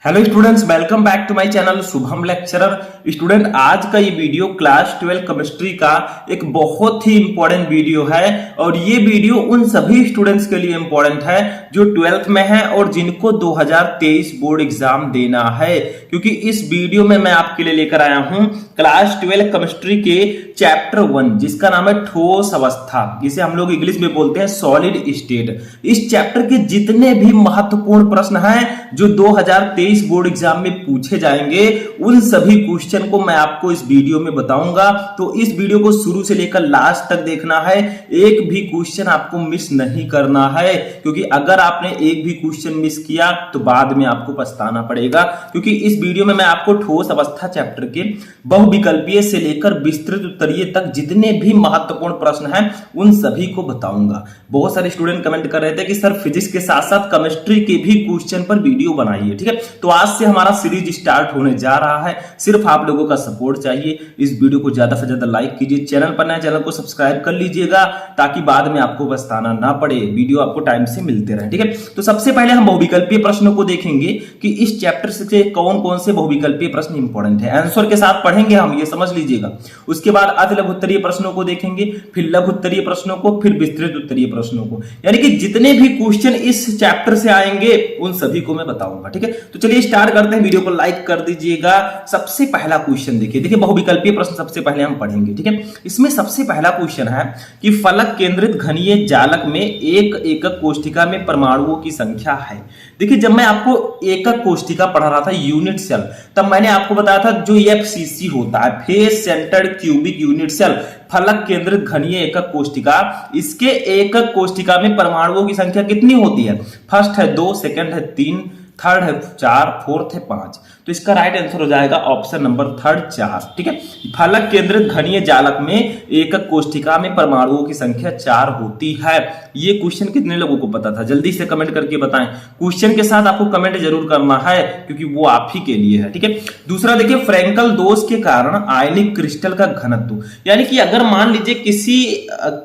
Hello students, welcome back to my channel Shubham lecturer. Student, आज का ये वीडियो क्लास 12 केमिस्ट्री का एक बहुत ही इंपॉर्टेंट वीडियो है और ये वीडियो उन सभी स्टूडेंट्स के लिए इंपॉर्टेंट है जो 12th में है और जिनको 2023 बोर्ड एग्जाम देना है, क्योंकि इस वीडियो में मैं आपके लिए लेकर आया हूं क्लास 12 केमिस्ट्री के चैप्टर 1 जिसका नाम है ठोस अवस्था, जिसे हम लोग इंग्लिश में बोलते हैं सॉलिड स्टेट। इस चैप्टर के जितने भी महत्वपूर्ण प्रश्न हैं जो 2023 बोर्ड एग्जाम में पूछे जाएंगे उन सभी क्वेश्चन को मैं आपको इस वीडियो में बताऊंगा। तो इस वीडियो को शुरू से लेकर लास्ट तक देखना है, एक भी क्वेश्चन आपको मिस नहीं करना है, क्योंकि अगर आपने एक भी क्वेश्चन मिस किया तो बाद में आपको पछताना पड़ेगा। क्योंकि इस वीडियो में मैं आपको ठोस अवस्था चैप्टर के बहुविकल्पीय से लेकर विस्तृत उत्तरीय तक जितने भी महत्वपूर्ण प्रश्न हैं उन सभी को बताऊंगा। बहुत सारे स्टूडेंट कमेंट कर रहे थे कि सर फिजिक्स के साथ साथ केमिस्ट्री के भी क्वेश्चन पर वीडियो बनाइए, ठीक है। तो आज से हमारा सीरीज स्टार्ट होने जा रहा है, सिर्फ आप लोगों का सपोर्ट चाहिए। इस वीडियो को ज्यादा से ज्यादा लाइक कीजिए, चैनल पर नए चैनल को सब्सक्राइब कर लीजिएगा ताकि बाद में आपको पछताना ना पड़े, वीडियो आपको टाइम से मिलते रहे, ठीक है। तो सबसे पहले हम बहुविकल्पीय प्रश्नों को देखेंगे कि इस चैप्टर से कौन कौन से बहुविकल्पीय प्रश्न इंपॉर्टेंट है, आंसर के साथ पढ़ेंगे हम, ये समझ लीजिएगा। उसके बाद अति लघु उत्तरीय प्रश्नों को देखेंगे, फिर लघु उत्तरीय प्रश्नों को, फिर विस्तृत उत्तरीय प्रश्नों को, यानी कि जितने भी क्वेश्चन इस चैप्टर से आएंगे उन सभी को मैं बताऊंगा, ठीक है। तो चलिए स्टार्ट करते हैं, वीडियो को लाइक कर दीजिएगा। सबसे पहला क्वेश्चन देखिए बहुविकल्पीय प्रश्न सबसे पहले हम पढ़ेंगे, ठीक है। इसमें सबसे पहला क्वेश्चन है कि फलक केंद्रित घनीय जालक में एक एकक कोष्ठिका में परमाणुओं की संख्या है। देखिए, जब मैं आपको एकक कोष्ठिका पढ़ा रहा था यूनिट सेल, तब मैंने आपको बताया था जो एफसीसी होता है, face centred cubic unit cell, फलक केंद्रित घनीय एकक कोष्ठिका, इसके एकक कोष्ठिका में परमाणुओं की संख्या कितनी होती है? फर्स्ट है 2, सेकंड है 3, थर्ड है 4, फोर्थ है 5। तो इसका राइट आंसर हो जाएगा ऑप्शन नंबर थर्ड 4, ठीक है। फलक केंद्रित घनीय जालक में एकक कोष्ठिका में परमाणुओं की संख्या 4 होती है। ये क्वेश्चन कितने लोगों को पता था? जल्दी से कमेंट करके बताएं। क्वेश्चन के साथ आपको कमेंट जरूर करना है क्योंकि वो आप ही के लिए है, ठीक है। दूसरा देखिए, फ्रैंकल दोष के कारण आयनिक क्रिस्टल का घनत्व, यानी कि अगर मान लीजिए किसी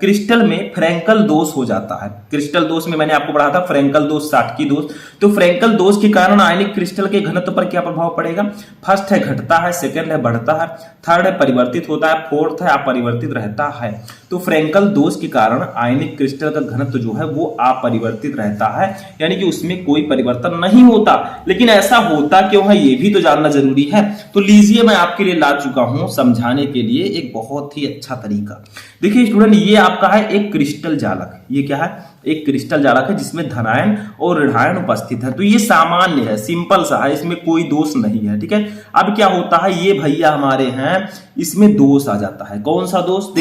क्रिस्टल में फ्रैंकल दोष हो जाता है, क्रिस्टल दोष में मैंने आपको पढ़ा था फ्रैंकल दोष, साटकी दोष, तो फ्रैंकल दोष के कारण आयनिक क्रिस्टल के घनत्व पर क्या प्रभाव पड़ेगा? फर्स्ट है घटता है, सेकंड है बढ़ता है, थर्ड है परिवर्तित होता है, फोर्थ है अपरिवर्तित रहता है। तो फ्रैंकल दोष के कारण आयनिक क्रिस्टल का घनत्व जो है वो अपरिवर्तित रहता है, यानी कि उसमें कोई परिवर्तन नहीं होता। लेकिन ऐसा होता क्यों है ये भी तो जानना जरूरी है। तो लीजिए, मैं आपके लिए ला चुका हूं समझाने के लिए एक बहुत ही अच्छा तरीका। देखिए स्टूडेंट, ये आपका है एक क्रिस्टल जालक। ये क्या है? एक क्रिस्टल जालक है जिसमें धनायन और ऋणायन उपस्थित है। तो ये सामान्य है, सिंपल सा है, इसमें कोई दोष नहीं है, ठीक है। अब क्या होता है, ये भैया हमारे हैं, इसमें दोष आ जाता है। कौन सा दोष?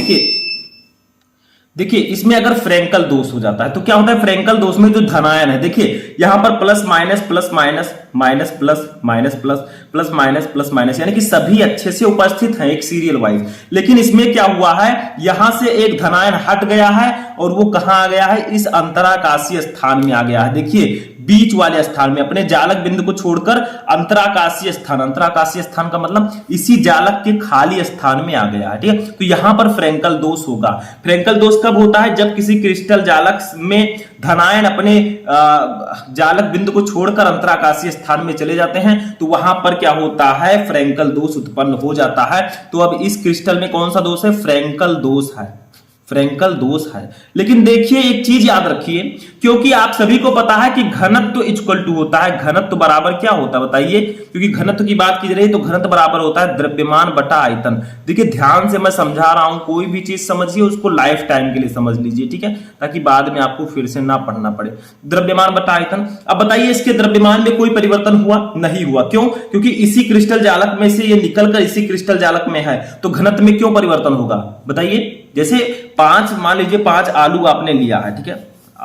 देखिए इसमें अगर फ्रैंकल दोष हो जाता है तो क्या होता है? फ्रैंकल दोष में जो धनायन है, देखिए यहां पर plus minus plus minus minus plus minus plus plus minus plus minus, यानी कि सभी अच्छे से उपस्थित हैं एक सीरियल वाइज। लेकिन इसमें क्या हुआ है, यहां से एक धनायन हट गया है और वो कहां आ गया है? इस अंतराकाशीय स्थान में आ गया है। देखिए बीच वाले स्थान में, अपने जालक बिंदु को छोड़कर अंतराकाशीय स्थान, अंतराकाशीय स्थान का मतलब इसी जालक के खाली स्थान में आ गया है, ठीक है। तो यहां पर फ्रैंकल दोष होगा। फ्रैंकल दोष कब होता है? जब किसी क्रिस्टल जालक में धनायन अपने जालक बिंदु को छोड़कर अंतराकाशीय स्थान में चले जाते हैं तो वहां पर क्या होता है? फ्रैंकल दोष उत्पन्न हो जाता है। तो अब इस क्रिस्टल में कौन सा दोष है? फ्रैंकल दोष है, फ्रैंकल दोष है। लेकिन देखिए एक चीज याद रखिए, क्योंकि आप सभी को पता है कि घनत्व इक्वल टू होता है, घनत्व बराबर क्या होता है बताइए? क्योंकि घनत्व की बात की जा रही है तो घनत्व बराबर होता है द्रव्यमान बटा आयतन। देखिए ध्यान से मैं समझा रहा हूं, कोई भी चीज समझिए उसको लाइफ टाइम के लिए समझ लीजिए, ठीक है, ताकि बाद में आपको फिर से ना पढ़ना पड़े। द्रव्यमान बटा आयतन। अब बताइए इसके द्रव्यमान में कोई परिवर्तन हुआ? नहीं हुआ। क्यों? क्योंकि इसी क्रिस्टल जालक में से ये निकलकर इसी क्रिस्टल जालक में है, तो घनत्व में क्यों परिवर्तन होगा बताइए? जैसे 5, मान लीजिए 5 आलू आपने लिया है, ठीक है,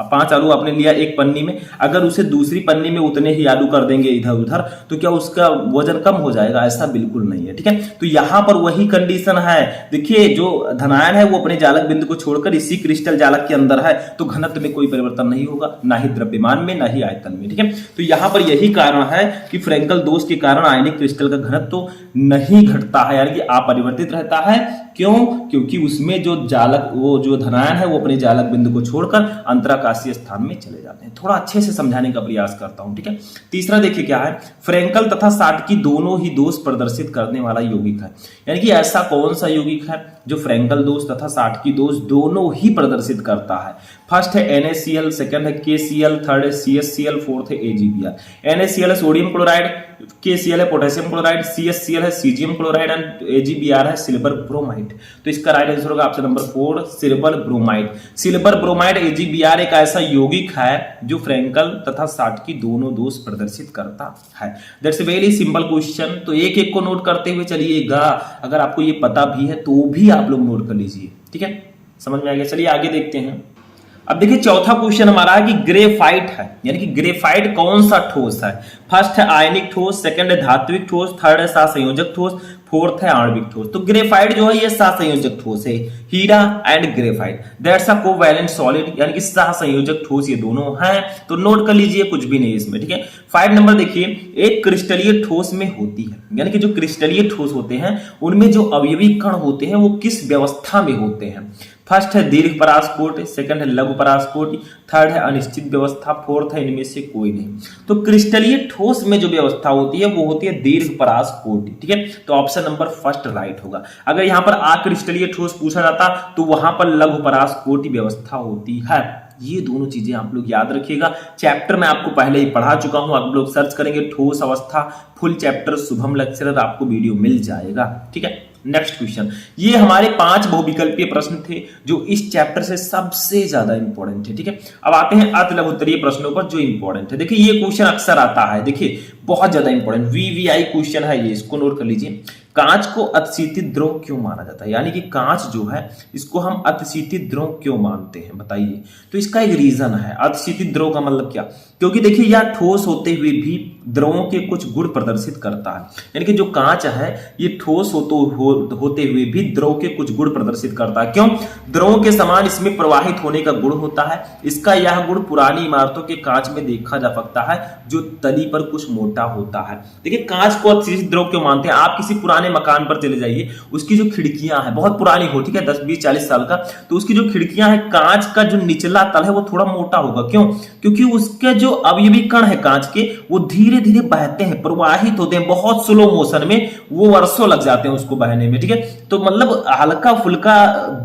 5 आलू आपने लिया एक पन्नी में, अगर उसे दूसरी पन्नी में उतने ही आलू कर देंगे इधर उधर तो क्या उसका वजन कम हो जाएगा? ऐसा बिल्कुल नहीं है, ठीक है। तो यहां पर वही कंडीशन है। देखिए जो धनायन है वो अपने जालक बिंदु को छोड़कर इसी क्रिस्टल जालक के अंदर है, तो घनत्व में कोई परिवर्तन नहीं होगा, ना ही द्रव्यमान में ना ही आयतन में, ठीक है। तो यहां पर यही कारण है कि फ्रैंकल दोष के कारण आयनिक क्रिस्टल का घनत्व नहीं घटता है, यानी कि अपरिवर्तित रहता है। क्यों? क्योंकि उसमें जो जालक, वो जो धनायन है वो अपने जालक बिंदु को छोड़कर अंतरा चिदाकाशीय स्थान में चले जाते हैं। थोड़ा अच्छे से समझाने का प्रयास करता हूं, ठीक है। तीसरा देखिए क्या है, फ्रेंकल तथा साटकी दोनों ही दोष प्रदर्शित करने वाला यौगिक है। यानी कि ऐसा कौन सा यौगिक है जो फ्रेंकल दोष तथा साटकी दोष दोनों ही प्रदर्शित करता है? फर्स्ट है NaCl, सेकंड है KCl, थर्ड है CSCl, फोर्थ है AgBr। NaCl है सोडियम क्लोराइड, KCl है पोटेशियम क्लोराइड, CSCl है सीजियम क्लोराइड एंड AgBr है सिल्वर ब्रोमाइड। तो इसका राइट आंसर होगा option number 4 silver bromide. Silver bromide AgBr एक ऐसा यौगिक है जो फ्रेंकल तथा साटकी दोनों दोष प्रदर्शित करता है। That's a very simple question. तो एक एक को नोट करते हुए चलिएगा, अगर आपको ये पता भी है तो भी आप लोग नोट कर लीजिए, ठीक है। समझ में आ गया? चलिए आगे देखते हैं। अब देखिए चौथा क्वेश्चन हमारा है कि ग्रेफाइट है, यानी कि ग्रेफाइट कौन सा ठोस है? फर्स्ट है आयनिक ठोस, सेकंड है धात्विक ठोस, थर्ड है सहसंयोजक ठोस, फोर्थ है आणविक ठोस। तो ग्रेफाइट जो है ये सहसंयोजक ठोस है, हीरा and graphite that's a covalent solid, यानी कि सहसंयोजक ठोस ये दोनों हैं। तो नोट कर लीजिए, कुछ भी नहीं इसमें, ठीक है। 5 नंबर देखिए, एक क्रिस्टलीय ठोस में होती है, यानी कि जो क्रिस्टलीय ठोस होते हैं उनमें जो अवयवी कण होते हैं वो किस व्यवस्था में होते हैं? फर्स्ट है दीर्घ परासकोट, सेकंड है लघु परासकोट, थर्ड है अनिश्चित व्यवस्था, फोर्थ है इनमें से कोई नहीं। तो क्रिस्टलीय ठोस में जो व्यवस्था होती है वो होती है दीर्घ परासकोट, ठीक है। तो ऑप्शन नंबर फर्स्ट राइट होगा। अगर यहां पर अक्रिस्टलीय ठोस पूछा जाता तो वहां पर लघु परासकोट व्यवस्था होती है। ये दोनों चीजें आप लोग याद रखिएगा। चैप्टर में आपको पहले ही पढ़ा चुका हूं, आप लोग सर्च करेंगे ठोस अवस्था फुल चैप्टर शुभम लेक्चरर, आपको वीडियो मिल जाएगा, ठीक है। नेक्स्ट क्वेश्चन, ये हमारे 5 बहुविकल्पीय प्रश्न थे जो इस चैप्टर से सबसे ज्यादा इंपॉर्टेंट है, ठीक है। अब आते हैं अति लघुत्तरीय प्रश्नों पर जो इंपॉर्टेंट है। देखिए ये क्वेश्चन अक्सर आता है, देखिए बहुत ज्यादा इंपॉर्टेंट VVI क्वेश्चन है ये, इसको नोट कर लीजिए। कांच को अतिशीतित द्रव क्यों माना जाता है? यानी कि कांच जो है इसको हम अतिशीतित द्रव क्यों मानते हैं, बताइए। तो इसका एक रीजन है। अतिशीतित द्रव का मतलब क्या? क्योंकि देखिए यह ठोस होते हुए भी द्रवों के कुछ गुण प्रदर्शित करता है। यानी कि जो कांच है ये ठोस होते हुए भी द्रव के कुछ गुण प्रदर्शित करता है। क्यों? द्रवों के समान इसमें प्रवाहित होने का गुण होता है। इसका यह गुण पुरानी इमारतों के कांच में देखा जा सकता है जो तली पर कुछ मोटा होता है। देखिए कांच को अतिशीतित द्रव क्यों मानते हैं? आप किसी पुराने मकान पर चले जाइए, उसकी जो खिड़कियां हैं बहुत पुरानी हो, ठीक है, 10 20 40 साल का, तो उसकी जो खिड़कियां हैं कांच का जो निचला तल है वो थोड़ा मोटा होगा। क्यों? क्योंकि उसके जो अवयवी कण है कांच के वो धीरे धीरे बहते हैं, प्रवाहित होते हैं बहुत स्लो मोशन में, वो वर्षों लग जाते हैं उसको बहने में, ठीक है। तो मतलब हल्का फुल्का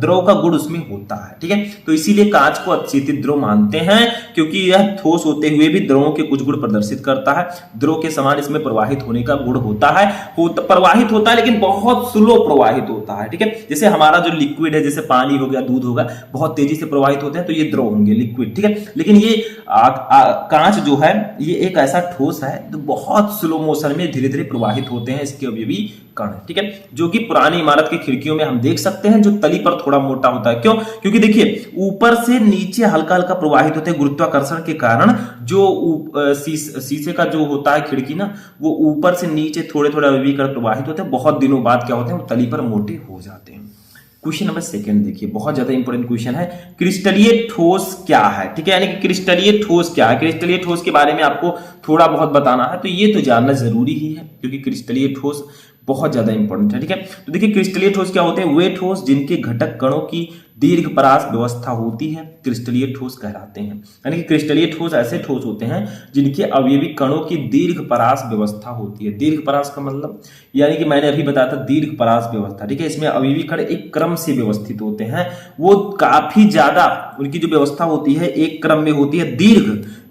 द्रव का गुण उसमें होता है, ठीक है। तो इसीलिए कांच को अतिशीतित द्रव मानते हैं, क्योंकि यह ठोस होते हुए भी द्रवों के कुछ गुण प्रदर्शित करता है। द्रव के समान इसमें प्रवाहित होने का गुण होता है, प्रवाहित होता है लेकिन बहुत स्लो प्रवाहित होता है, ठीक है। जैसे हमारा जो लिक्विड है, जैसे पानी हो गया, दूध होगा, बहुत तेजी से प्रवाहित होते हैं तो ये द्रव होंगे, लिक्विड, ठीक है। लेकिन ये कांच जो है ये एक ऐसा ठोस है जो बहुत स्लो मोशन में धीरे धीरे प्रवाहित होते हैं, इसके अवयवी कण, ठीक है, जो कि पुरानी इमारत की खिड़कियों में हम देख सकते हैं, जो तली पर थोड़ा मोटा होता है। क्यों? क्योंकि देखिए ऊपर से नीचे हल्का हल्का प्रवाहित होते हैं गुरुत्वाकर्षण के कारण। जो शीशे का जो होता है खिड़की ना, वो ऊपर से नीचे थोड़े थोड़े अवयवी कण प्रवाहित होते हैं, बहुत दिनों बाद क्या होते हैं वो तली पर मोटे हो जाते हैं। क्वेश्चन नंबर 2 देखिए, बहुत ज्यादा इंपॉर्टेंट क्वेश्चन है। क्रिस्टलीय ठोस क्या है, ठीक है, यानी कि क्रिस्टलीय ठोस क्या है। क्रिस्टलीय ठोस के बारे में आपको थोड़ा बहुत बताना है, तो ये तो जानना जरूरी ही है क्योंकि क्रिस्टलीय ठोस बहुत ज्यादा इंपॉर्टेंट है, ठीक है। तो देखिए क्रिस्टलीय ठोस क्या होते हैं? वे ठोस जिनके घटक कणों की दीर्घ परास व्यवस्था होती है क्रिस्टलीय ठोस कहलाते हैं। यानी कि क्रिस्टलीय ठोस ऐसे ठोस होते हैं जिनके अवयवी कणों की दीर्घ परास व्यवस्था होती है। दीर्घ परास का मतलब यानी कि मैंने अभी बताया था दीर्घ परास व्यवस्था, ठीक है। इसमें अवयवी कण एक क्रम से व्यवस्थित होते हैं, वो काफी ज्यादा उनकी जो व्यवस्था होती है एक क्रम में होती है।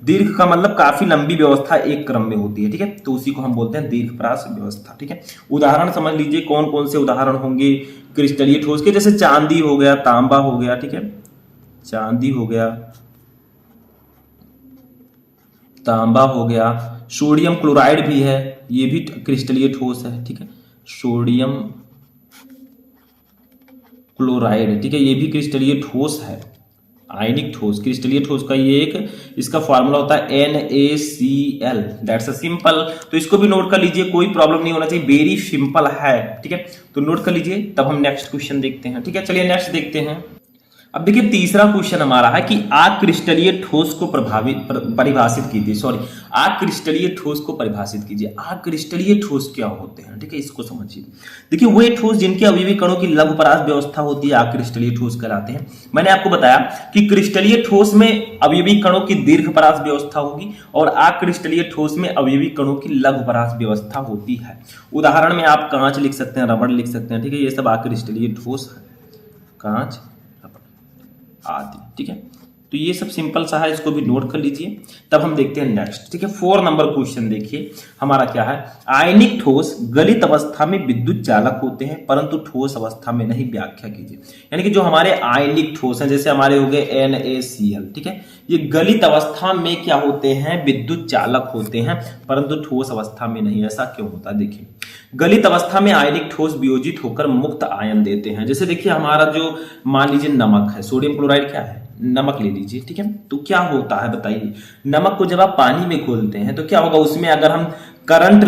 दीर्घ का मतलब काफी लंबी व्यवस्था एक क्रम में होती है, ठीक है। तो उसी को हम बोलते हैं दीर्घ परास व्यवस्था, ठीक है। उदाहरण समझ लीजिए, कौन कौन से उदाहरण होंगे क्रिस्टलीय ठोस के? जैसे चांदी हो गया, तांबा हो गया, ठीक है, चांदी हो गया, तांबा हो गया, सोडियम क्लोराइड भी है, ये भी क्रिस्टलीय ठोस है, ठीक है, सोडियम क्लोराइड, ठीक है, ये भी क्रिस्टलीय ठोस है। आयनिक ठोस, क्रिस्टलीय ठोस का ये एक इसका फॉर्मूला होता है NaCl, दैट्स अ सिंपल। तो इसको भी नोट कर लीजिए, कोई प्रॉब्लम नहीं होना चाहिए, वेरी सिंपल है, ठीक है। तो नोट कर लीजिए, तब हम नेक्स्ट क्वेश्चन देखते हैं, ठीक है। चलिए नेक्स्ट देखते हैं। अब देखिए तीसरा क्वेश्चन हमारा है कि अक्रिस्टलीय ठोस को परिभाषित कीजिए। सॉरी, अक्रिस्टलीय ठोस को परिभाषित कीजिए। अक्रिस्टलीय ठोस क्या होते हैं, ठीक है, इसको समझिए। देखिए वे ठोस जिनके अवयवी कणों की लघु परास व्यवस्था होती है अक्रिस्टलीय ठोस कहलाते हैं। मैंने आपको बताया कि क्रिस्टलीय ठोस में अवयवी कणों की दीर्घ परास व्यवस्था होगी और अक्रिस्टलीय ठोस में अवयवी कणों की लघु परास व्यवस्था होती है। उदाहरण में आप कांच लिख सकते हैं, रबड़ लिख सकते हैं, ठीक है, ये सब अक्रिस्टलीय ठोस है, कांच, रबड़ आदि, ठीक है। तो ये सब सिंपल सा है, इसको भी नोट कर लीजिए। तब हम देखते हैं नेक्स्ट, ठीक है। 4 नंबर क्वेश्चन देखिए हमारा क्या है, आयनिक ठोस गलित अवस्था में विद्युत चालक होते हैं परंतु ठोस अवस्था में नहीं, व्याख्या कीजिए। यानी कि जो हमारे आयनिक ठोस हैं, जैसे हमारे हो गए NaCl, ठीक है, ये गलित अवस्था में क्या होते हैं, विद्युत चालक होते हैं परंतु ठोस अवस्था में नहीं। ऐसा क्यों होता है, देखिए गलित अवस्था में आयनिक ठोस वियोजित होकर मुक्त आयन देते हैं। जैसे देखिए हमारा जो मान लीजिए नमक है, सोडियम क्लोराइड क्या है, नमक ले लीजिए, ठीक है। तो क्या होता है बताइए, नमक को जब आप पानी में घोलते हैं तो क्या होगा, उसमें अगर हम करंट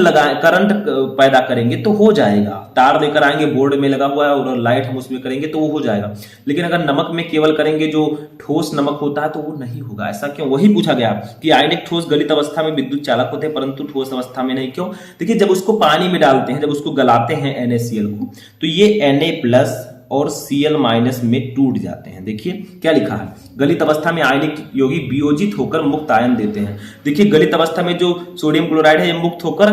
पैदा करेंगे तो हो जाएगा। तार लेकर आएंगे, बोर्ड में लगा हुआ है और लाइट हम उसमें करेंगे तो वो हो जाएगा। लेकिन अगर नमक में केवल करेंगे, जो ठोस नमक होता है, तो वो नहीं होगा। ऐसा क्यों, वही पूछा गया कि आयनिक ठोस गलित अवस्था में विद्युत चालक होते हैं परंतु ठोस अवस्था में नहीं, क्यों। देखिए जब उसको पानी में डालते हैं, जब उसको गलाते हैं NaCl को, तो ये Na+ और Cl- में टूट जाते हैं। देखिए क्या लिखा है, गलित अवस्था में आयनिक यौगिक वियोजित होकर मुक्त आयन देते हैं। देखिए गलित अवस्था में जो सोडियम क्लोराइड है, ये मुक्त होकर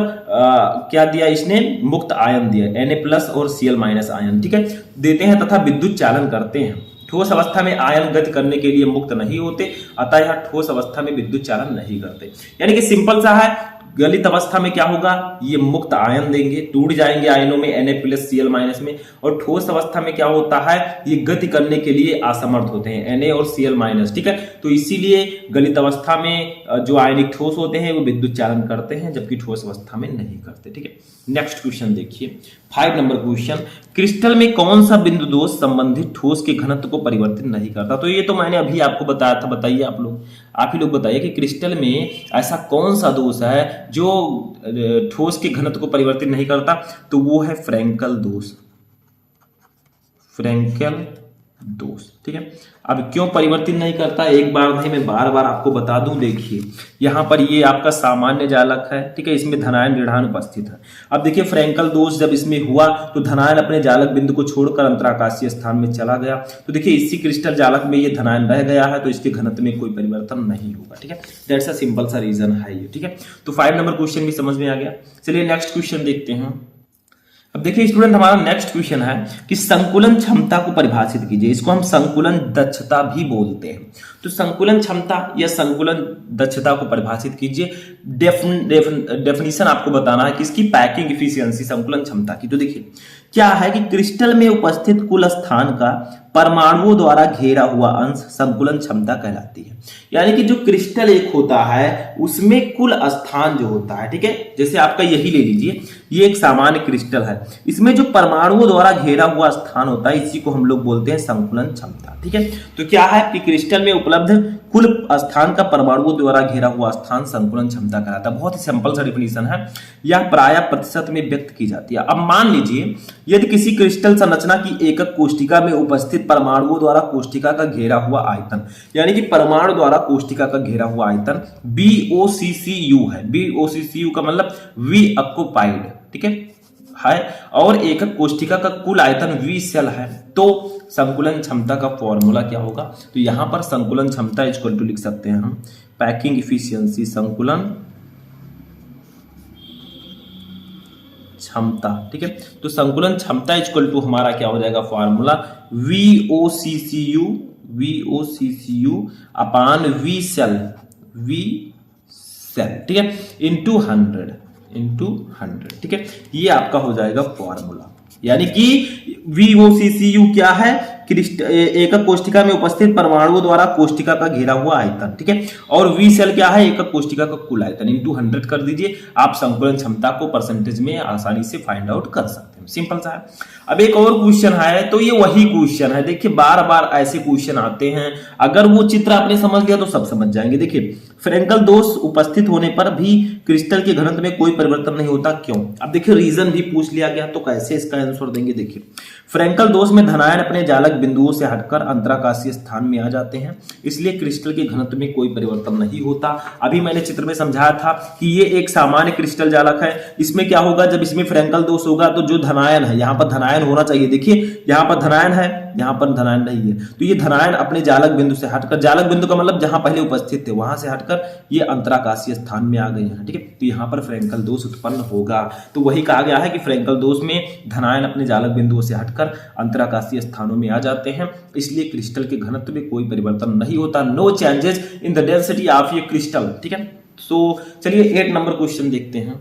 क्या दिया, इसने मुक्त आयन दिया, Na+ और Cl- आयन, ठीक है, देते हैं तथा विद्युत चालन करते हैं। ठोस अवस्था में आयन गति करने के लिए मुक्त नहीं होते, अतः यह ठोस अवस्था में विद्युत चालन नहीं करते। यानी कि सिंपल सा है, गलित अवस्था में क्या होगा, ये मुक्त आयन देंगे, टूट जाएंगे आयनों में Na+ Cl- में, और ठोस अवस्था में क्या होता है, ये गति करने के लिए असमर्थ होते हैं, Na और Cl-, ठीक है। तो इसीलिए गलित अवस्था में जो आयनिक ठोस होते हैं वो विद्युत चालन करते हैं, जबकि ठोस अवस्था में नहीं करते, ठीक है। नेक्स्ट क्वेश्चन देखिए 5 नंबर क्वेश्चन, क्रिस्टल में कौन सा बिंदु दोष संबंधित ठोस के घनत्व को परिवर्तित नहीं करता। तो ये तो मैंने अभी आपको बताया था, बताइए आप ही लोग बताइए कि क्रिस्टल में ऐसा कौन सा दोष है जो ठोस के घनत्व को परिवर्तित नहीं करता। तो वो है फ्रैंकल दोष, फ्रैंकल दोष, ठीक है। अब क्यों परिवर्तित नहीं करता, एक बार नहीं मैं बार बार आपको बता दूं। देखिए यहां पर ये आपका सामान्य जालक है, ठीक है, इसमें धनायन ऋणायन उपस्थित है। अब देखिए फ्रैंकल दोष जब इसमें हुआ तो धनायन अपने जालक बिंदु को छोड़कर अंतराकाशीय स्थान में चला गया। तो देखिए इसी क्रिस्टल जालक में ये धनायन रह गया है, तो इसके घनत्व में कोई परिवर्तन नहीं होगा, ठीक है। दैट्स अ सिंपल सा रीजन है ये, ठीक है। तो 5 नंबर क्वेश्चन भी समझ में आ गया। चलिए नेक्स्ट क्वेश्चन देखते हैं। अब देखिए स्टूडेंट, हमारा नेक्स्ट क्वेश्चन है कि संकुलन क्षमता को परिभाषित कीजिए। इसको हम संकुलन दक्षता भी बोलते हैं। तो संकुलन क्षमता या संकुलन दक्षता को परिभाषित कीजिए। डेफिनेशन आपको बताना है कि इसकी पैकिंग इफिशियंसी संकुलन क्षमता की। तो देखिए क्या है कि क्रिस्टल में उपस्थित कुल स्थान का परमाणुओं द्वारा घेरा हुआ अंश संकुलन क्षमता कहलाती है। यानी कि जो क्रिस्टल एक होता है उसमें कुल स्थान जो होता है, ठीक है, जैसे आपका यही ले लीजिए, ये एक सामान्य क्रिस्टल है, इसमें जो परमाणुओं द्वारा घेरा हुआ स्थान होता है इसी को हम लोग बोलते हैं संकुलन क्षमता, ठीक है। तो क्या है कि क्रिस्टल में उपलब्ध कुल स्थान का परमाणुओं द्वारा घेरा हुआ स्थान संकुलन क्षमता कहलाता है। बहुत ही सिंपल सा डिफिनीशन है, यह प्रायः प्रतिशत में व्यक्त की जाती है। अब मान लीजिए यदि किसी क्रिस्टल संरचना की एकक कोष्टिका में उपस्थित परमाणुओं द्वारा कोष्टिका का घेरा हुआ आयतन, यानी कि परमाणु द्वारा कोष्टिका का घेरा हुआ आयतन BOCCU है। BOCCU का मतलब V ऑक्युपाइड, ठीक है, और एकक कोष्टिका का कुल आयतन V सेल है, तो संकुलन क्षमता का फॉर्मूला क्या होगा। तो यहां पर संकुलन क्षमता इक्वल टू लिख सकते हैं हम पैकिंग इफिशियंसी संकुलन क्षमता, ठीक है। तो संकुलन क्षमता इक्वल टू हमारा क्या हो जाएगा फॉर्मूला VOCCU अपान V सेल, ठीक है, इंटू 100, ठीक है। ये आपका हो जाएगा फॉर्मूला। यानी कि VOCCU क्या है, एकक कोष्टिका में उपस्थित परमाणुओं द्वारा कोष्टिका का घेरा हुआ आयतन, ठीक है, और V सेल क्या है, एकक कोष्टिका का कुल आयतन, इंटू 100 कर दीजिए। आप संकुलन क्षमता को परसेंटेज में आसानी से फाइंड आउट कर सकते हैं, सिंपल सा है। अब एक और क्वेश्चन है, तो ये वही क्वेश्चन है। देखिए बार बार ऐसे क्वेश्चन आते हैं, अगर वो चित्र आपने समझ लिया तो सब समझ जाएंगे। देखिए फ्रैंकल दोष उपस्थित होने पर भी क्रिस्टल के घनत्व में कोई परिवर्तन नहीं होता, क्यों। अब देखिए रीजन भी पूछ लिया गया, तो कैसे इसका आंसर देंगे। देखिए फ्रैंकल दोष में धनायन अपने जालक बिंदुओं से हटकर अंतराकाशीय स्थान में आ जाते हैं, इसलिए क्रिस्टल के घनत्व में कोई परिवर्तन नहीं होता। अभी मैंने चित्र में समझाया था कि ये एक सामान्य क्रिस्टल जालक है, इसमें क्या होगा, जब इसमें फ्रैंकल दोष होगा तो जो धनायन है, यहाँ पर धनायन होना चाहिए। देखिए यहाँ पर धनायन है, यहाँ पर धनायन नहीं है, तो ये धनायन अपने जालक बिंदु से हटकर, जालक बिंदु का मतलब जहां पहले उपस्थित थे वहां से हटकर ये अंतराकाशीय स्थान में आ गए हैं। ठीक है, तो यहाँ पर फ्रैंकल दोष उत्पन्न होगा। तो वही कहा गया है कि फ्रैंकल दोष में धनायन अपने जालक बिंदुओं से हटकर अंतराकाशीय स्थानों में आ जाते हैं, इसलिए क्रिस्टल के घनत्व में कोई परिवर्तन नहीं होता। No changes in the density of ये क्रिस्टल। ठीक है, तो चलिए 8 नंबर क्वेश्चन देखते हैं।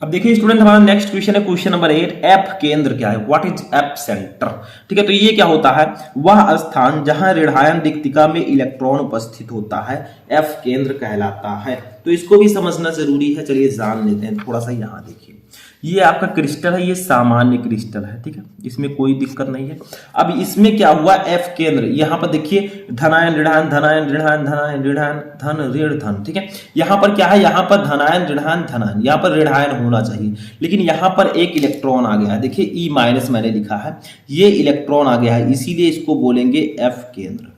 अब देखिए स्टूडेंट, हमारा नेक्स्ट क्वेश्चन है क्वेश्चन नंबर 8। एफ केंद्र क्या है? What is F centre? ठीक है, तो ये क्या होता है? वह स्थान जहां ऋणायन रिक्तिका में इलेक्ट्रॉन उपस्थित होता है एफ केंद्र कहलाता है। तो इसको भी समझना जरूरी है, चलिए जान लेते हैं थोड़ा सा। यहाँ देखिए ये आपका क्रिस्टल है, ये सामान्य क्रिस्टल है। ठीक है, इसमें कोई दिक्कत नहीं है। अब इसमें क्या हुआ? एफ केंद्र, यहाँ पर देखिए धनायन ऋणायन धनायन ऋणायन धनायन ऋणायन धन ऋण धन। ठीक है, यहाँ पर क्या है? यहाँ पर धनायन ऋणायन धनायन, यहाँ पर ऋणायन होना चाहिए, लेकिन यहाँ पर एक इलेक्ट्रॉन आ गया है। देखिए ई माइनस मैंने लिखा है, ये इलेक्ट्रॉन आ गया है, इसीलिए इसको बोलेंगे एफ केंद्र।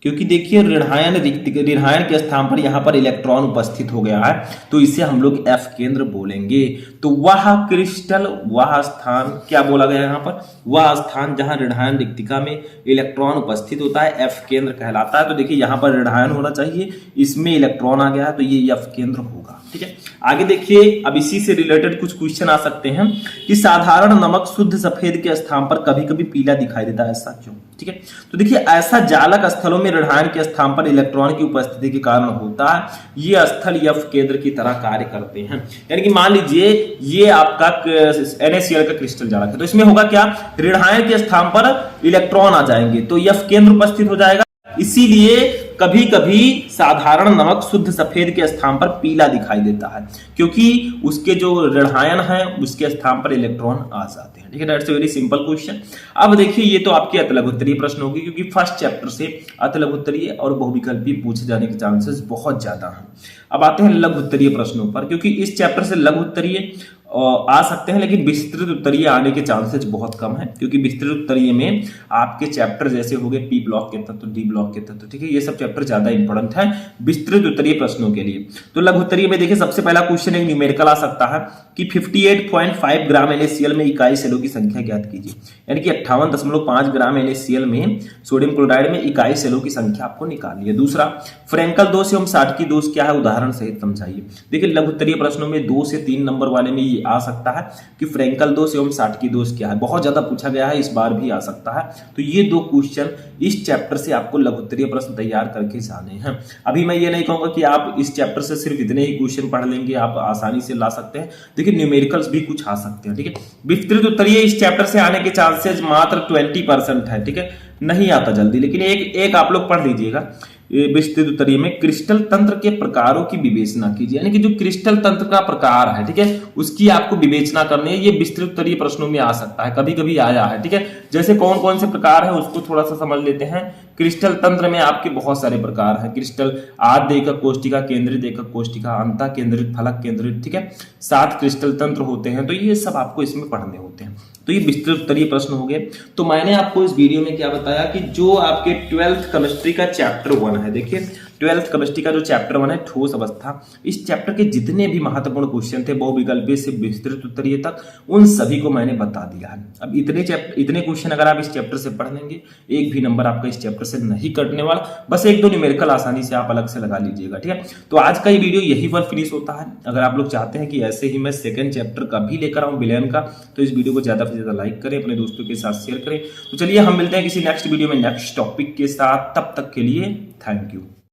क्योंकि देखिए ऋणायन के स्थान पर यहाँ पर इलेक्ट्रॉन उपस्थित हो गया है, तो इसे हम लोग एफ केंद्र बोलेंगे। तो वह क्रिस्टल, वह स्थान, क्या बोला गया यहाँ पर? वह स्थान जहां ऋणायन रिक्तिका में इलेक्ट्रॉन उपस्थित होता है एफ केंद्र कहलाता है। तो देखिए यहाँ पर ऋणायन होना चाहिए, इसमें इलेक्ट्रॉन आ गया है, तो ये एफ केंद्र होगा। ठीक है, आगे देखिए, अब इसी से रिलेटेड कुछ क्वेश्चन आ सकते हैं कि साधारण नमक शुद्ध सफेद के स्थान पर कभी कभी पीला दिखाई देता है, ऐसा क्यों? ठीक है, तो देखिए ऐसा जालक स्थलों में ऋणायन के स्थान पर इलेक्ट्रॉन की उपस्थिति के कारण होता है। ये स्थल एफ केंद्र की तरह कार्य करते हैं। यानी कि मान लीजिए ये आपका NaCl का क्रिस्टल जालक है, तो इसमें होगा क्या? ऋणायन के स्थान पर इलेक्ट्रॉन आ जाएंगे, तो एफ केंद्र उपस्थित हो जाएगा। इसीलिए कभी कभी साधारण नमक शुद्ध सफेद के स्थान पर पीला दिखाई देता है, क्योंकि उसके जो ऋणायन है उसके स्थान पर इलेक्ट्रॉन आ जाते हैं। ठीक है, that's a very simple question. अब देखिए ये तो आपकी अतिलघुत्तरीय प्रश्न होगी, क्योंकि फर्स्ट चैप्टर से अतिलघुत्तरीय और बहुविकल्पी पूछे जाने के चांसेस बहुत ज्यादा हैं। अब आते हैं लघु उत्तरीय प्रश्नों पर, क्योंकि इस चैप्टर से लघु उत्तरीय आ सकते हैं, लेकिन विस्तृत उत्तरीय आने के चांसेस बहुत कम है, क्योंकि विस्तृत उत्तरीय में आपके चैप्टर जैसे हो गए पी ब्लॉक के तत्व, डी ब्लॉक के तत्व। ठीक है, ये सब चैप्टर ज्यादा इंपॉर्टेंट है विस्तृत उत्तरीय प्रश्नों के लिए। तो लघु उत्तरीय में देखिए सबसे पहला क्वेश्चन एक न्यूमेरिकल आ सकता है कि 58.5 ग्राम NaCl में इकाई सेलों की संख्या ज्ञात कीजिए। यानी कि 58.5 ग्राम NaCl में सोडियम क्लोराइड में इकाई सेलों की संख्या आपको निकालनी है। दूसरा, फ्रैंकल दोष एवं साटकी दोष क्या है, उदाहरण सहित समझाइए। देखिए लघु उत्तरीय प्रश्नों में 2 से 3 नंबर वाले में ये आ सकता है कि फ्रैंकल दोष एवं साटकी दोष क्या है, बहुत ज्यादा पूछा गया है, इस बार भी आ सकता है। तो ये 2 क्वेश्चन इस चैप्टर से आपको लघु उत्तरीय प्रश्न तैयार करके जाने हैं। अभी मैं ये नहीं कहूंगा कि आप इस चैप्टर से सिर्फ इतने ही क्वेश्चन पढ़ लेंगे, आप आसानी से ला सकते हैं। देखिए न्यूमेरिकल्स भी कुछ आ सकते हैं। ठीक है, विस्तृत उत्तरीय इस चैप्टर से आने के चांसेस मात्र 20% है। ठीक है, नहीं आता जल्दी, लेकिन एक आप लोग पढ़ लीजिएगा। विस्तृत उत्तरीय में क्रिस्टल तंत्र के प्रकारों की विवेचना कीजिए, यानी कि जो क्रिस्टल तंत्र का प्रकार है, ठीक है, उसकी आपको विवेचना करनी है। ये विस्तृत उत्तरीय प्रश्नों में आ सकता है, कभी कभी आया है। ठीक है, जैसे कौन कौन से प्रकार है उसको थोड़ा सा समझ लेते हैं। क्रिस्टल तंत्र में आपके बहुत सारे प्रकार हैं। क्रिस्टल आद्य एकक कोष्टिका, केंद्रित एकक कोष्टिका, अंतः केंद्रित, फलक केंद्रित। ठीक है, 7 क्रिस्टल तंत्र होते हैं, तो ये सब आपको इसमें पढ़ने होते हैं। तो ये विस्तृत उत्तरीय प्रश्न हो गए। तो मैंने आपको इस वीडियो में क्या बताया कि जो आपके 12th केमिस्ट्री का चैप्टर 1 है, देखिए 12th केमिस्ट्री का जो चैप्टर 1 है ठोस अवस्था, इस चैप्टर के जितने भी महत्वपूर्ण क्वेश्चन थे बहुविकल्पीय से विस्तृत उत्तरीय तक, उन सभी को मैंने बता दिया है। अब इतने क्वेश्चन अगर आप इस चैप्टर से पढ़ लेंगे, एक भी नंबर आपका इस चैप्टर से नहीं कटने वाला। बस 1-2 न्यूमेरिकल आसानी से आप अलग से लगा लीजिएगा। ठीक है, तो आज का ये वीडियो यही पर फिनिश होता है। अगर आप लोग चाहते हैं कि ऐसे ही मैं सेकंड चैप्टर का भी लेकर आऊं विलयन का, तो इस वीडियो को ज्यादा से ज्यादा लाइक करें, अपने दोस्तों के साथ शेयर करें। तो चलिए हम मिलते हैं किसी नेक्स्ट वीडियो में नेक्स्ट टॉपिक के साथ, तब तक के लिए थैंक यू।